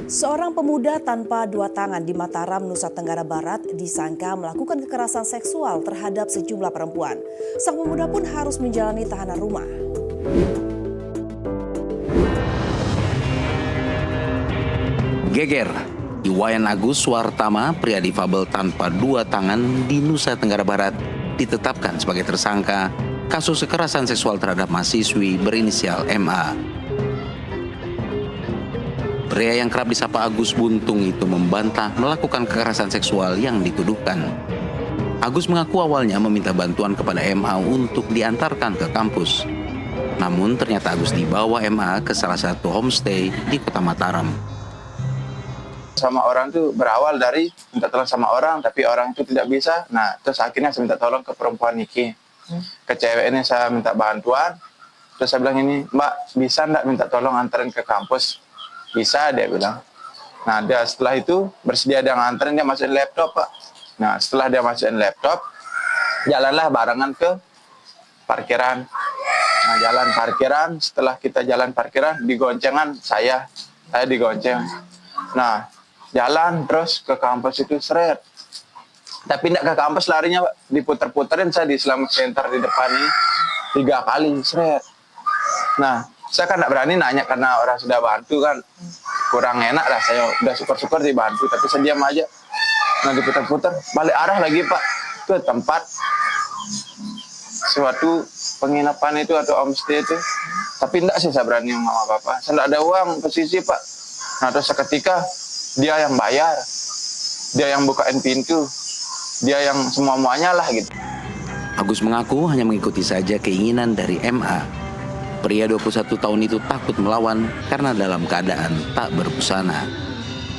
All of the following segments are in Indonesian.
Seorang pemuda tanpa dua tangan di Mataram, Nusa Tenggara Barat disangka melakukan kekerasan seksual terhadap sejumlah perempuan. Sang pemuda pun harus menjalani tahanan rumah. Geger, Iwayan Agus Suartama, pria difabel tanpa dua tangan di Nusa Tenggara Barat, ditetapkan sebagai tersangka kasus kekerasan seksual terhadap mahasiswi berinisial MA. Pria yang kerap disapa Agus Buntung itu membantah melakukan kekerasan seksual yang dituduhkan. Agus mengaku awalnya meminta bantuan kepada MA untuk diantarkan ke kampus. Namun ternyata Agus dibawa MA ke salah satu homestay di Kota Mataram. Sama orang itu berawal dari minta tolong sama orang, tapi orang itu tidak bisa. Nah, terus akhirnya saya minta tolong ke perempuan Niki. Ke cewek ini saya minta bantuan. Terus saya bilang ini, Mbak, bisa enggak minta tolong anterin ke kampus? Bisa, dia bilang. Nah, dia setelah itu bersedia dia nganterin, dia masukin laptop, Pak. Nah, setelah dia masukin laptop, jalanlah barengan ke parkiran. Nah, jalan parkiran, setelah kita jalan parkiran, digoncengan saya digonceng. Nah, jalan terus ke kampus itu seret. Tapi tidak ke kampus larinya, Pak. Diputer-puterin saya di Islamic Center di depan ini 3 kali seret. Nah, saya kan tidak berani nanya karena orang sudah bantu kan. Kurang enak lah, saya udah syukur-syukur dibantu, tapi saya diam aja. Nah, diputer-puter, balik arah lagi, Pak, ke tempat suatu penginapan itu atau homestay itu. Tapi enggak sih saya berani ngomong apa-apa. Saya enggak ada uang ke sisi, Pak. Nah, terus seketika dia yang bayar, dia yang bukain pintu, dia yang semua-muanya lah gitu. Agus mengaku hanya mengikuti saja keinginan dari MA. Pria 21 tahun itu takut melawan karena dalam keadaan tak berbusana.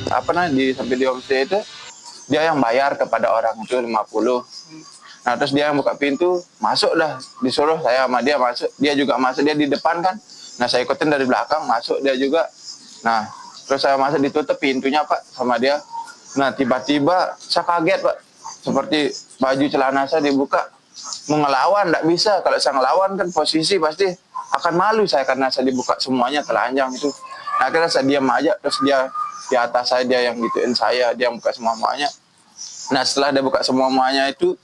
Sampai di homestay itu, dia yang bayar kepada orang itu 50. Nah, terus dia yang buka pintu, masuk dah. Disuruh saya sama dia masuk. Dia juga masuk, dia di depan kan. Nah, saya ikutin dari belakang, masuk dia juga. Nah, terus saya masuk, ditutup pintunya, Pak, sama dia. Nah, tiba-tiba saya kaget, Pak. Seperti baju celana saya dibuka. Mau ngelawan, enggak bisa. Kalau saya ngelawan kan posisi pasti akan malu saya karena saya dibuka semuanya telanjang itu. Nah, akhirnya saya diam aja, terus dia di atas saya, dia yang gituin saya, dia yang buka semua-muanya. Nah, setelah dia buka semua-muanya itu,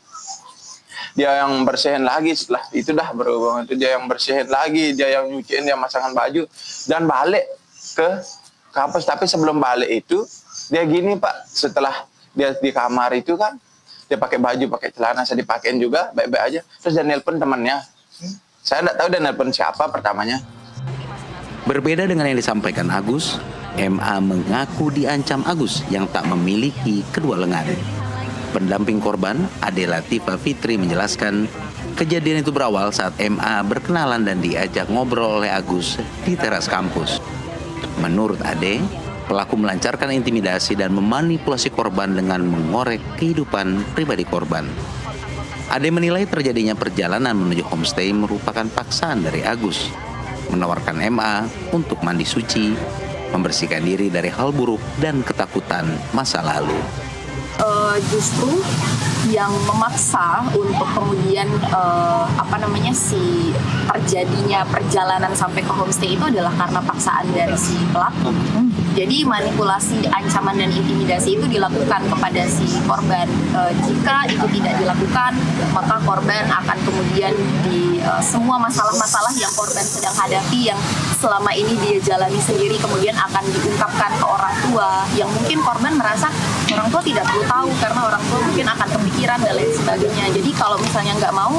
dia yang bersihin lagi. Setelah itu dah berhubungan itu, dia yang bersihin lagi, dia yang nyuciin, dia masangkan baju, dan balik ke kampus. Tapi sebelum balik itu, dia gini, Pak, setelah dia di kamar itu kan, dia pakai baju, pakai celana, saya dipakein juga, baik-baik aja. Terus dia nelpon temannya. Saya tidak tahu dia nelpon siapa pertamanya. Berbeda dengan yang disampaikan Agus, MA mengaku diancam Agus yang tak memiliki kedua lengan. Pendamping korban, Ade Latifa Fitri, menjelaskan kejadian itu berawal saat MA berkenalan dan diajak ngobrol oleh Agus di teras kampus. Menurut Ade, pelaku melancarkan intimidasi dan memanipulasi korban dengan mengorek kehidupan pribadi korban. Ade menilai terjadinya perjalanan menuju homestay merupakan paksaan dari Agus, menawarkan MA untuk mandi suci, membersihkan diri dari hal buruk dan ketakutan masa lalu. Justru yang memaksa untuk kemudian si terjadinya perjalanan sampai ke homestay itu adalah karena paksaan dari si pelaku. Jadi manipulasi, ancaman dan intimidasi itu dilakukan kepada si korban. Jika itu tidak dilakukan, maka korban akan kemudian di semua masalah-masalah yang korban sedang hadapi yang selama ini dia jalani sendiri kemudian akan diungkapkan ke orang tua yang mungkin korban merasa orang tua tidak perlu tahu karena orang tua mungkin akan kepikiran dan lain sebagainya. Jadi kalau misalnya nggak mau,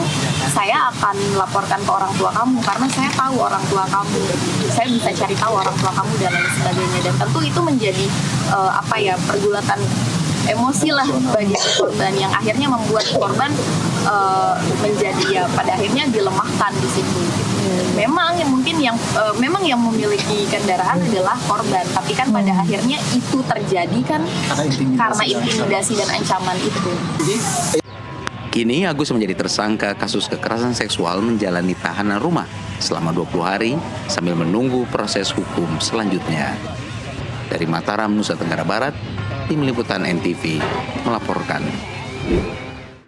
saya akan laporkan ke orang tua kamu karena saya tahu orang tua kamu, saya bisa cari tahu orang tua kamu dan lain sebagainya. Dan tentu itu menjadi pergulatan emosi lah bagi korban yang akhirnya membuat korban menjadi pada akhirnya dilemahkan di situ. Memang yang memiliki kendaraan adalah korban, tapi kan pada akhirnya itu terjadi kan karena intimidasi dan ancaman itu. Kini Agus menjadi tersangka kasus kekerasan seksual menjalani tahanan rumah selama 20 hari sambil menunggu proses hukum selanjutnya. Dari Mataram, Nusa Tenggara Barat, Tim Liputan NTV melaporkan.